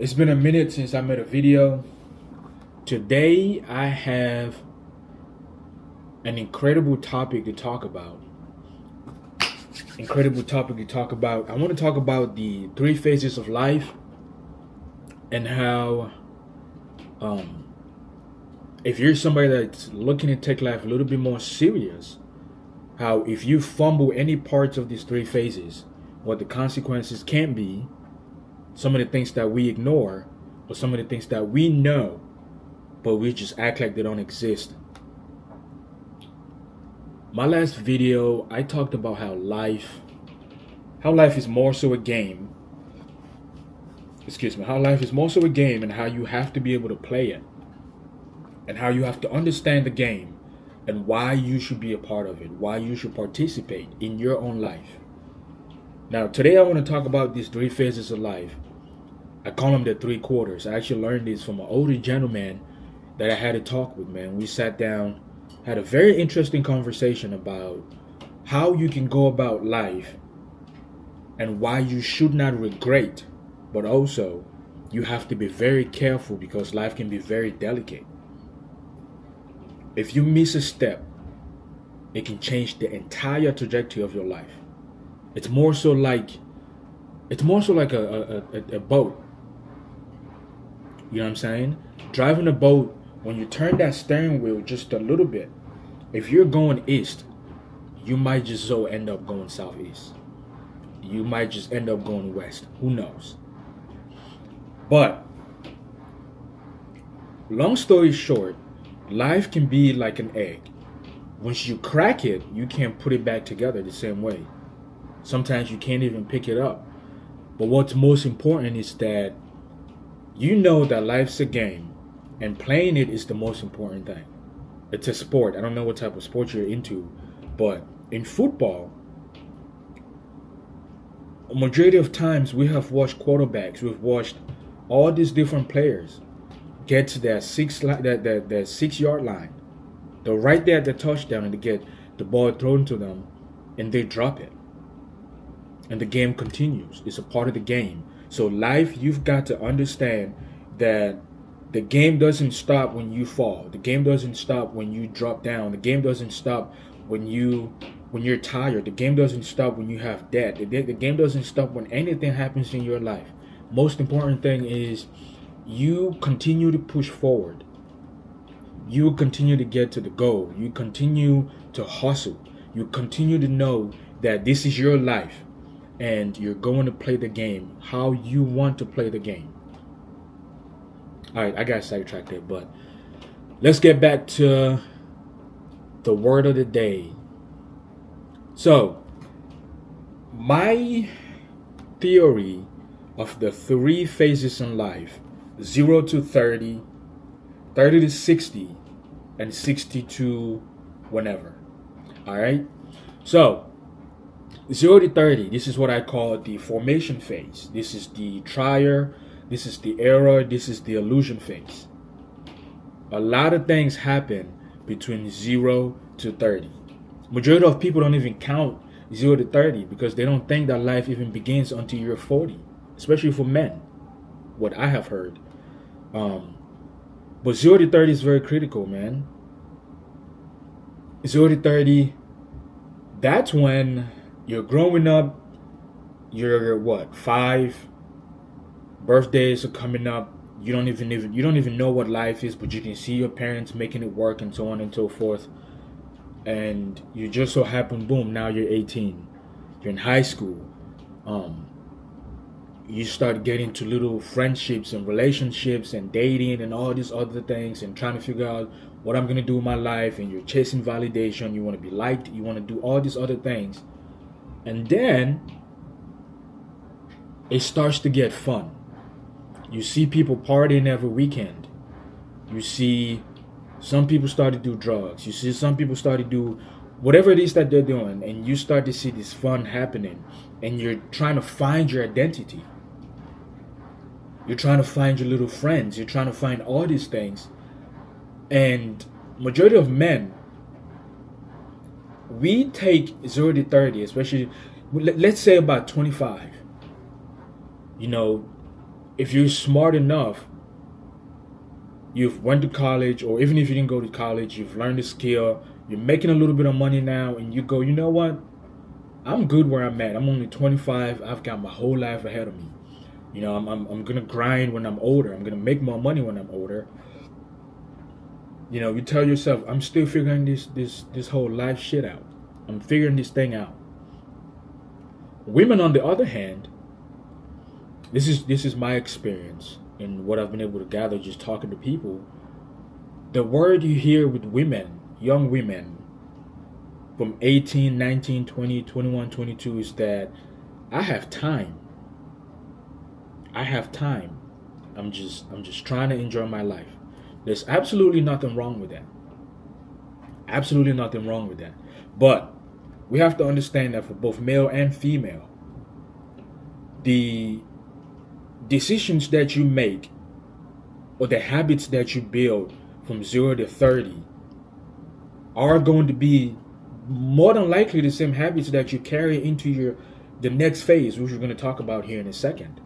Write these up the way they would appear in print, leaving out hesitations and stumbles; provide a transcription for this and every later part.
It's been a minute since I made a video. Today I have an incredible topic to talk about. I want to talk about the three phases of life and how, um, if you're somebody that's looking to take life a little bit more serious, how if you fumble any parts of these three phases, what the consequences can be, some of the things that we ignore, or some of the things that we know, but we just act like they don't exist. My last video, I talked about how life is more so a game. How life is more so a game and how you have to be able to play it. And how you have to understand the game and why you should be a part of it, why you should participate in your own life. Now, today I want to talk about these three phases of life. I call them the three quarters. I actually learned this from an older gentleman that I had to talk with, man. We sat down, had a very interesting conversation about how you can go about life and why you should not regret, but also you have to be very careful because life can be very delicate. If you miss a step, it can change the entire trajectory of your life. It's more so like a boat. You know what I'm saying? Driving a boat, when you turn that steering wheel just a little bit, if you're going east, you might just so end up going southeast. You might just end up going west. Who knows? But long story short, life can be like an egg. Once you crack it, you can't put it back together the same way. Sometimes you can't even pick it up. But what's most important is that you know that life's a game and playing it is the most important thing. It's a sport. I don't know what type of sport you're into, but in football, a majority of times we have watched quarterbacks, we've watched all these different players get to that 6 yard line. They're right there at the touchdown and they get the ball thrown to them and they drop it. And the game continues. It's a part of the game. So life, you've got to understand that the game doesn't stop when you fall. The game doesn't stop when you drop down. The game doesn't stop when you're tired. The game doesn't stop when you have debt. The game doesn't stop when anything happens in your life. Most important thing is you continue to push forward. You continue to get to the goal. You continue to hustle. You continue to know that this is your life. And you're going to play the game how you want to play the game. All right, I got sidetracked there, but let's get back to the word of the day. So, my theory of the three phases in life, 0 to 30, 30 to 60, and 60 to whenever. All right? So, 0 to 30, this is what I call the formation phase. This is the trier, this is the error, this is the illusion phase. A lot of things happen between 0 to 30. Majority of people don't even count 0 to 30 because they don't think that life even begins until you're 40, especially for men, what I have heard. But 0 to 30 is very critical, man. 0 to 30, that's when you're growing up, you're what, 5, birthdays are coming up, you don't even know what life is, but you can see your parents making it work and so on and so forth. And you just so happen, boom, now you're 18. You're in high school. You start getting to little friendships and relationships and dating and all these other things and trying to figure out what I'm gonna do in my life, and you're chasing validation, you wanna be liked, you wanna do all these other things. And then it starts to get fun. You see people partying every weekend. You see some people start to do drugs. You see some people start to do whatever it is that they're doing. And you start to see this fun happening. And you're trying to find your identity. You're trying to find your little friends. You're trying to find all these things. And majority of men, we take 0 to 30, especially, let's say about 25. You know, if you're smart enough, you've went to college, or even if you didn't go to college, you've learned a skill, you're making a little bit of money now, and you go, you know what? I'm good where I'm at. I'm only 25. I've got my whole life ahead of me. You know, I'm gonna grind when I'm older. I'm gonna make more money when I'm older. You know, you tell yourself, I'm still figuring this whole life shit out. I'm figuring this thing out. Women, on the other hand, this is my experience and what I've been able to gather just talking to people. The word you hear with women, young women, from 18, 19, 20, 21, 22 is that I have time. I have time. I'm just trying to enjoy my life. There's absolutely nothing wrong with that. Absolutely nothing wrong with that. But we have to understand that for both male and female, the decisions that you make or the habits that you build from 0 to 30 are going to be more than likely the same habits that you carry into the next phase, which we're going to talk about here in a second.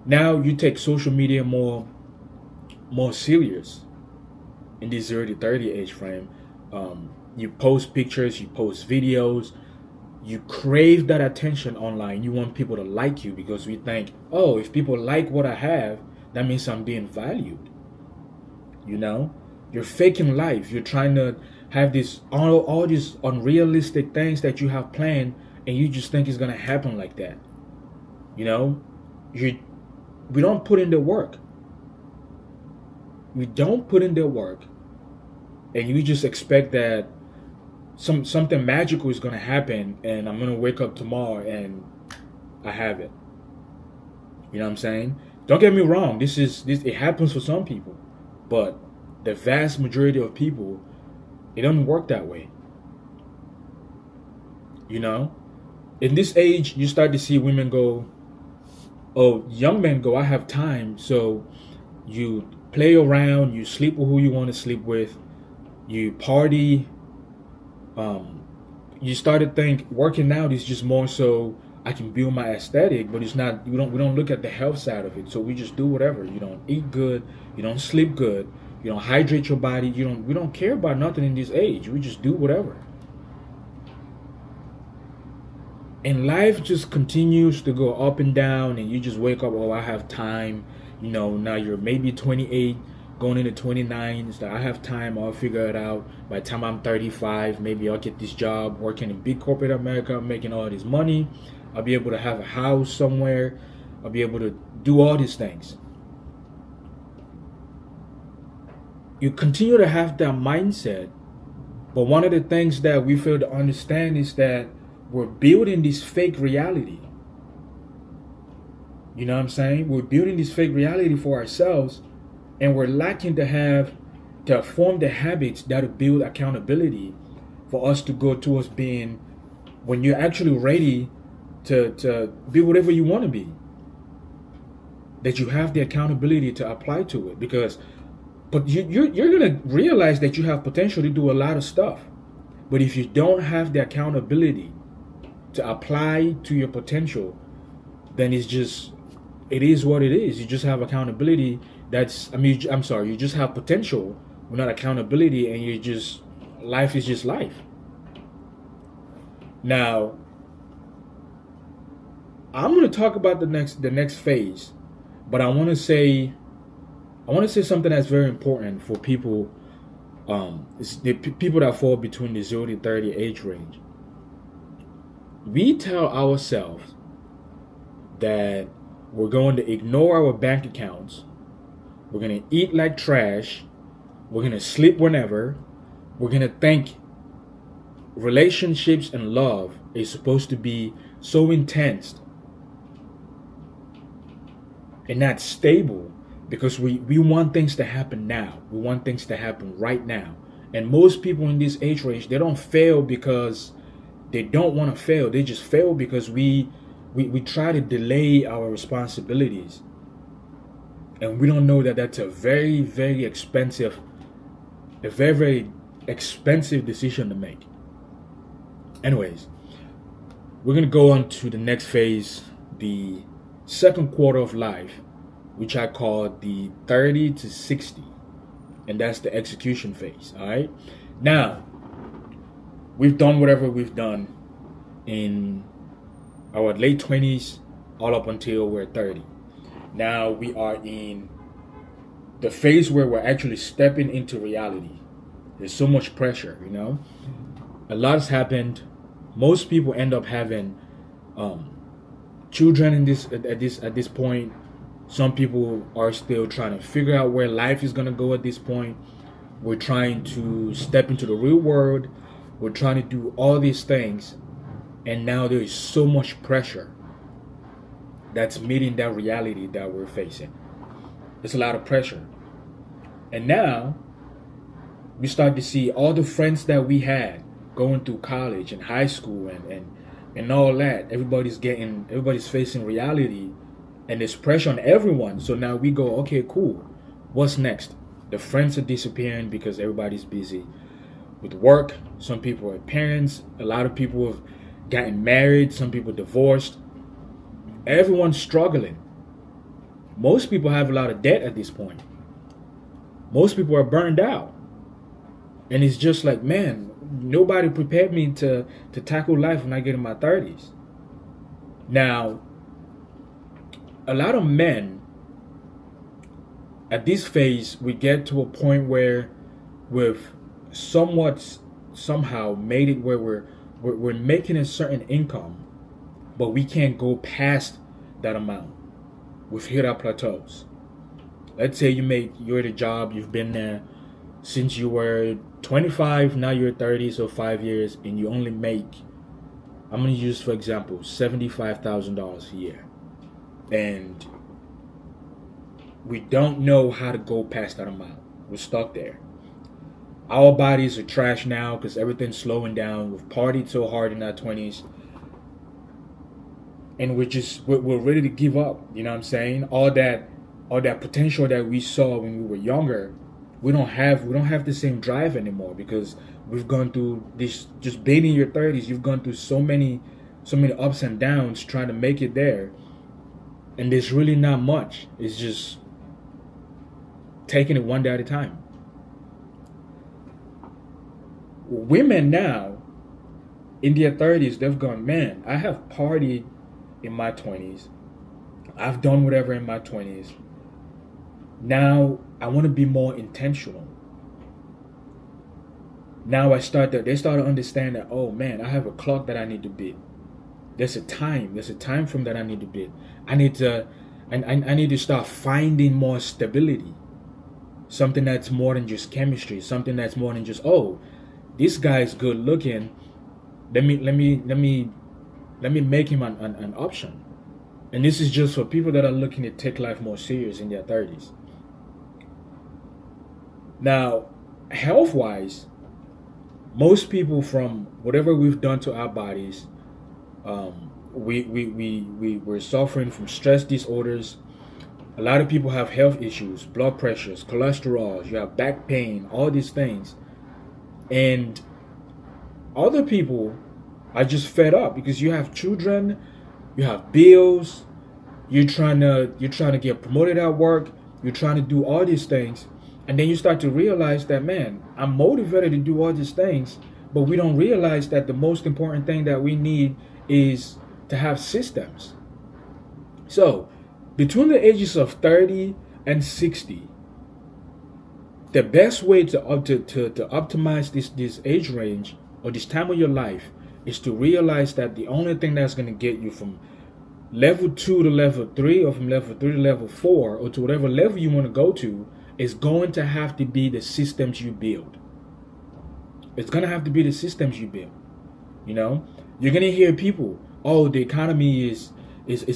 Now you take social media more serious in this 0 to 30 age frame. You post pictures, you post videos, you crave that attention online. You want people to like you because we think, oh, if people like what I have, that means I'm being valued. You know, you're faking life. You're trying to have all these unrealistic things that you have planned, and you just think it's gonna happen like that. You know, we don't put in the work. We don't put in the work, and you just expect that something magical is gonna happen, and I'm gonna wake up tomorrow and I have it. You know what I'm saying? Don't get me wrong. This it happens for some people, but the vast majority of people, it doesn't work that way. You know, in this age, you start to see women go, oh, young men go, I have time. So you play around, you sleep with who you want to sleep with, you party. You start to think working out is just more so I can build my aesthetic, but it's not. We don't look at the health side of it. So we just do whatever. You don't eat good, you don't sleep good, you don't hydrate your body. We don't care about nothing in this age. We just do whatever. And life just continues to go up and down, and you just wake up, oh, I have time. You know, now you're maybe 28, going into 29. So I have time, I'll figure it out. By the time I'm 35, maybe I'll get this job working in big corporate America, making all this money. I'll be able to have a house somewhere. I'll be able to do all these things. You continue to have that mindset, but one of the things that we fail to understand is that we're building this fake reality. You know what I'm saying? We're building this fake reality for ourselves, and we're lacking to form the habits that will build accountability for us to go towards being, when you're actually ready to be whatever you want to be, that you have the accountability to apply to it. But you're going to realize that you have potential to do a lot of stuff. But if you don't have the accountability to apply to your potential, then it is what it is. You just have accountability. You just have potential, but not accountability, and life is just life. Now, I'm going to talk about the next phase, but I want to say something that's very important for people. It's the people that fall between the 0 to 30 age range. We tell ourselves that we're going to ignore our bank accounts. We're going to eat like trash. We're going to sleep whenever. We're going to think relationships and love is supposed to be so intense and not stable, because we want things to happen now. We want things to happen right now. And most people in this age range, they don't fail because they don't want to fail. They just fail because we try to delay our responsibilities. And we don't know that that's a very, very expensive decision to make. Anyways, we're going to go on to the next phase, the second quarter of life, which I call the 30 to 60, and that's the execution phase. All right. Now, we've done whatever we've done in our late 20s all up until we're 30. Now we are in the phase where we're actually stepping into reality. There's so much pressure, you know. A lot has happened. Most people end up having children in this at this point. Some people are still trying to figure out where life is gonna go at this point. We're trying to step into the real world. We're trying to do all these things, and now there is so much pressure that's meeting that reality that we're facing. There's a lot of pressure. And now we start to see all the friends that we had going through college and high school and all that. Everybody's facing reality, and there's pressure on everyone. So now we go, okay, cool. What's next? The friends are disappearing because everybody's busy with work. Some people are parents. A lot of people have gotten married. Some people divorced. Everyone's struggling. Most people have a lot of debt at this point. Most people are burned out. And it's just like, man, nobody prepared me to tackle life when I get in my 30s. Now, a lot of men, at this phase, we get to a point where we've somehow made it where we're making a certain income, but we can't go past that amount. We've hit our plateaus. Let's say you're at a job, you've been there since you were 25, now you're 30, so 5 years, and you only make, I'm going to use for example, $75,000 a year. And we don't know how to go past that amount. We're stuck there. Our bodies are trash now because everything's slowing down. We've partied so hard in our 20s. And we're ready to give up. You know what I'm saying? All that potential that we saw when we were younger, we don't have the same drive anymore because we've gone through this. Just being in your 30s, you've gone through so many ups and downs trying to make it there, and there's really not much. It's just taking it one day at a time. Women now in their 30s, they've gone, man, I have partied in my 20s. I've done whatever in my 20s. Now I want to be more intentional. Now they start to understand that, oh man, I have a clock that I need to beat. There's a time frame that I need to beat. I need to start finding more stability. Something that's more than just chemistry. Something that's more than just, oh, this guy's good looking. Let me make him an option. And this is just for people that are looking to take life more serious in their 30s. Now, health-wise, most people, from whatever we've done to our bodies, we're suffering from stress disorders. A lot of people have health issues, blood pressures, cholesterol, you have back pain, all these things. And other people are just fed up because you have children, you have bills, you're trying to get promoted at work, you're trying to do all these things, and then you start to realize that, man, I'm motivated to do all these things, but we don't realize that the most important thing that we need is to have systems. So, between the ages of 30 and 60, the best way to optimize this age range or this time of your life is to realize that the only thing that's going to get you from level 2 to level 3, or from level 3 to level 4, or to whatever level you want to go to, is going to have to be the systems you build. It's going to have to be the systems you build. You know, you're going to hear people, oh, the economy is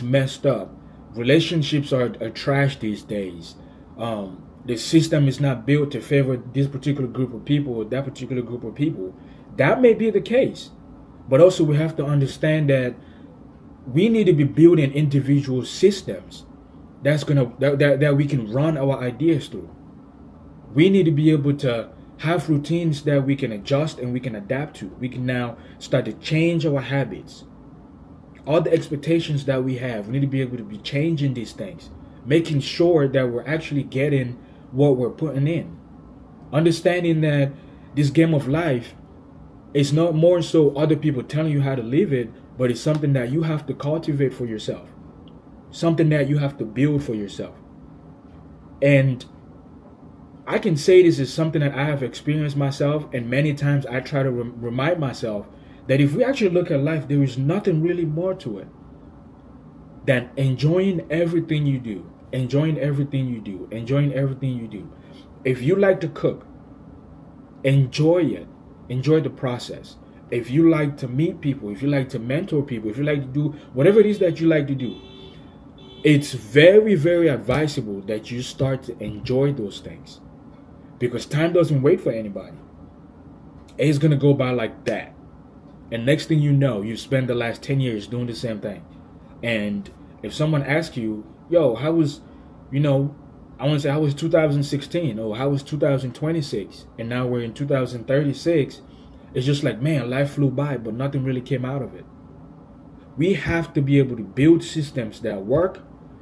messed up. Relationships are trash these days. The system is not built to favor this particular group of people or that particular group of people. That may be the case. But also we have to understand that we need to be building individual systems that we can run our ideas through. We need to be able to have routines that we can adjust and we can adapt to. We can now start to change our habits. all the expectations that we have. We need to be able to be changing these things, making sure that we're actually getting what we're putting in. Understanding that this game of life is not more so other people telling you how to live it, but it's something that you have to cultivate for yourself, something that you have to build for yourself. And I can say this is something that I have experienced myself, and many times I try to remind myself that if we actually look at life, there is nothing really more to it than enjoying everything you do, enjoying everything you do, enjoying everything you do. If you like to cook, enjoy it, enjoy the process. If you like to meet people, if you like to mentor people, if you like to do whatever it is that you like to do, it's very, very advisable that you start to enjoy those things, because time doesn't wait for anybody. It's going to go by like that. And next thing you know, you spend the last 10 years doing the same thing. And if someone asks you, yo, how was, I want to say, how was 2016? Or how was 2026? And now we're in 2036. It's just like, man, life flew by, but nothing really came out of it. We have to be able to build systems that work,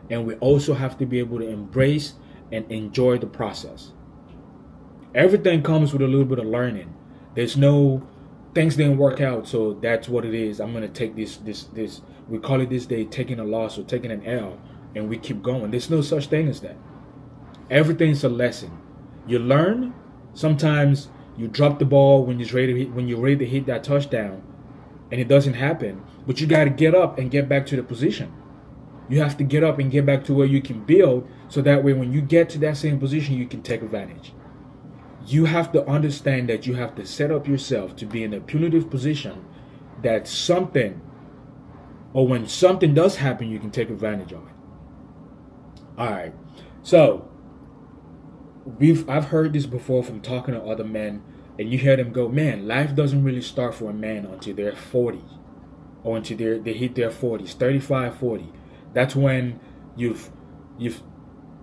and we also have to be able to embrace and enjoy the process. Everything comes with a little bit of learning. There's no, things didn't work out, so that's what it is. I'm going to take this. We call it this day taking a loss or taking an L, and we keep going. There's no such thing as that. Everything's a lesson. You learn. Sometimes you drop the ball when you're ready to hit that touchdown, and it doesn't happen. But you got to get up and get back to the position. You have to get up and get back to where you can build, so that way when you get to that same position, you can take advantage. You have to understand that you have to set up yourself to be in a punitive position that something, or when something does happen, you can take advantage of. All right. So I've heard this before from talking to other men, and you hear them go, man, life doesn't really start for a man until they're 40, or until they hit their 40s, 35, 40. That's when you've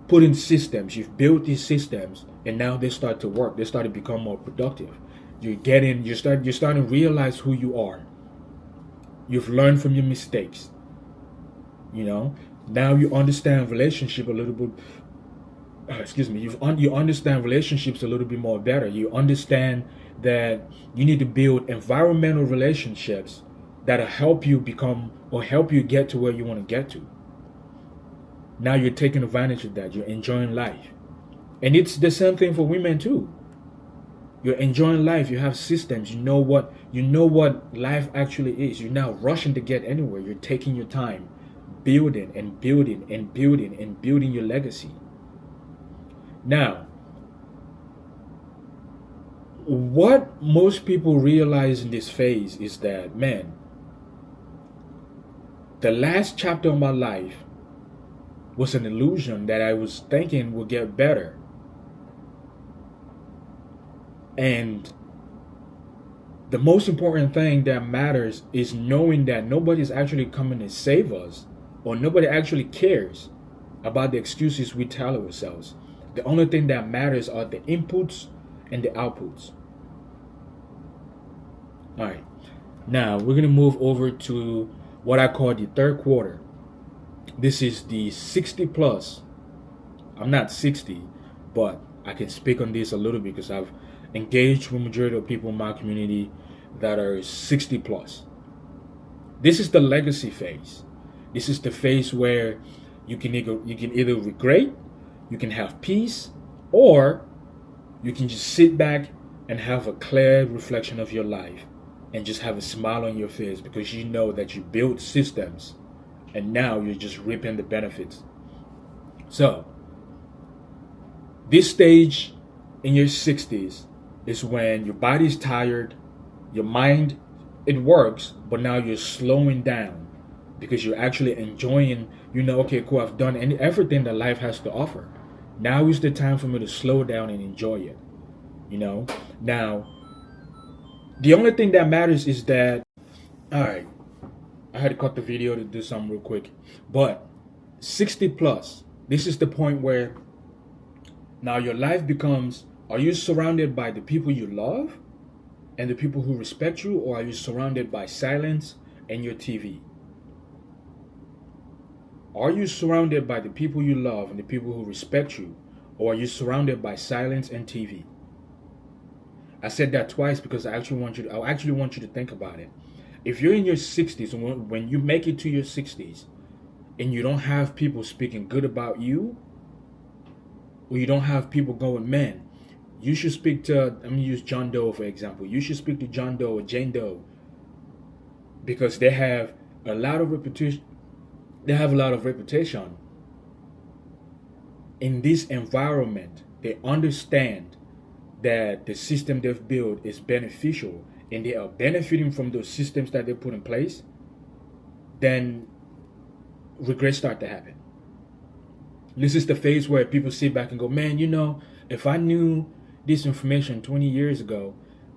put in systems, you've built these systems, and now they start to work. They start to become more productive. You're starting to realize who you are. You've learned from your mistakes. Now you understand relationship a little bit. You understand relationships a little bit more better. You understand that you need to build environmental relationships that'll help you become, or help you get to where you want to get to. Now you're taking advantage of that. You're enjoying life. And it's the same thing for women too. You're enjoying life. You have systems. You know what life actually is. You're not rushing to get anywhere. You're taking your time, building and building and building and building your legacy. Now, what most people realize in this phase is that, man, the last chapter of my life was an illusion that I was thinking would get better. And the most important thing that matters is knowing that nobody's actually coming to save us, or nobody actually cares about the excuses we tell ourselves. The only thing that matters are the inputs and the outputs. All right. Now we're going to move over to what I call the third quarter. This is the 60 plus. I'm not 60, but I can speak on this a little bit because I've engaged with the majority of people in my community that are 60 plus. This is the legacy phase. This is the phase where you can either regret, you can have peace, or you can just sit back and have a clear reflection of your life and just have a smile on your face, because you know that you built systems and now you're just reaping the benefits. So this stage in your 60s is when your body's tired, your mind, it works, but now you're slowing down because you're actually enjoying, okay, cool, I've done everything that life has to offer. Now is the time for me to slow down and enjoy it. Now, the only thing that matters is that, all right, I had to cut the video to do something real quick, but 60 plus, this is the point where now your life becomes, are you surrounded by the people you love and the people who respect you, or are you surrounded by silence and your TV? Are you surrounded by the people you love and the people who respect you, or are you surrounded by silence and TV? I said that twice because I actually want you to think about it. If you're in your 60s, and when you make it to your 60s, and you don't have people speaking good about you, or you don't have people going, man, you should speak to, I'm going to use John Doe for example. You should speak to John Doe or Jane Doe because they have a lot of reputation. They have a lot of reputation in this environment. They understand that the system they've built is beneficial and they are benefiting from those systems that they put in place, then regrets start to happen. This is the phase where people sit back and go, man, if I knew this information 20 years ago,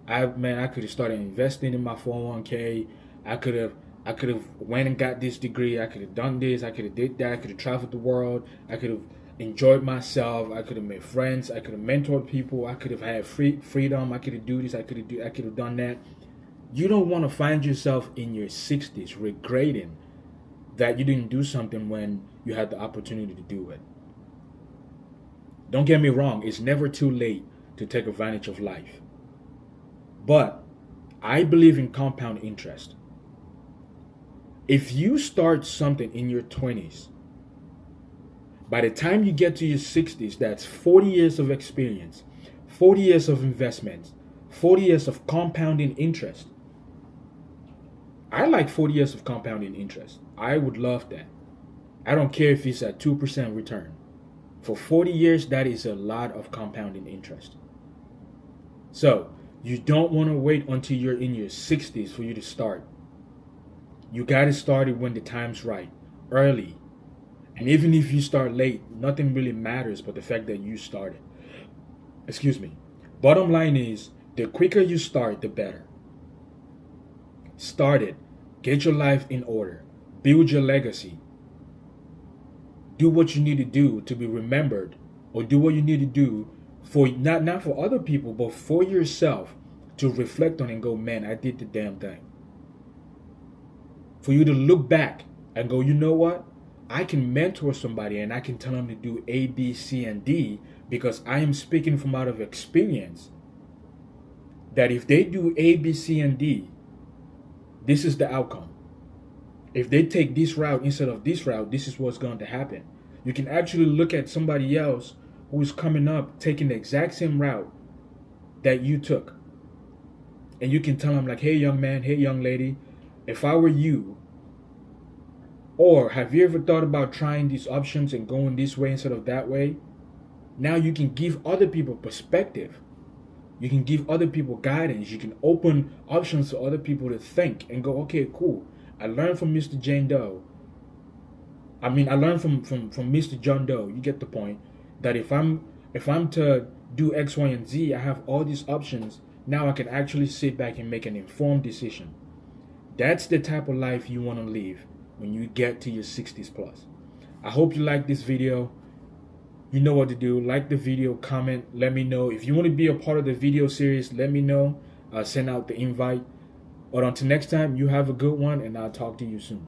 I could have started investing in my 401k. I could have went and got this degree. I could have done this. I could have did that. I could have traveled the world. I could have enjoyed myself. I could have made friends. I could have mentored people. I could have had freedom. I could have do this. I could have done that. You don't want to find yourself in your 60s regretting that you didn't do something when you had the opportunity to do it. Don't get me wrong. It's never too late to take advantage of life. But I believe in compound interest. If you start something in your 20s, by the time you get to your 60s, that's 40 years of experience, 40 years of investments, 40 years of compounding interest. I like 40 years of compounding interest. I would love that. I don't care if it's at 2% return. For 40 years, that is a lot of compounding interest. So, you don't want to wait until you're in your 60s for you to start. You got to start it when the time's right, early. And even if you start late, nothing really matters but the fact that you started. Excuse me. Bottom line is, the quicker you start, the better. Start it. Get your life in order. Build your legacy. Do what you need to do to be remembered, or do what you need to do for not for other people, but for yourself to reflect on and go, man, I did the damn thing. For you to look back and go, you know what? I can mentor somebody and I can tell them to do A, B, C, and D because I am speaking from out of experience that if they do A, B, C, and D, this is the outcome. If they take this route instead of this route, this is what's going to happen. You can actually look at somebody else who is coming up taking the exact same route that you took. And you can tell them like, hey, young man, hey, young lady, if I were you, or have you ever thought about trying these options and going this way instead of that way? Now you can give other people perspective. You can give other people guidance. You can open options for other people to think and go, okay, cool. I learned from Mr. Jane Doe. I learned from Mr. John Doe. You get the point. That if I'm to do X, Y, and Z, I have all these options. Now I can actually sit back and make an informed decision. That's the type of life you want to live when you get to your 60s plus. I hope you like this video. You know what to do. Like the video, comment, let me know. If you want to be a part of the video series, let me know. Send out the invite. But until next time, you have a good one, and I'll talk to you soon.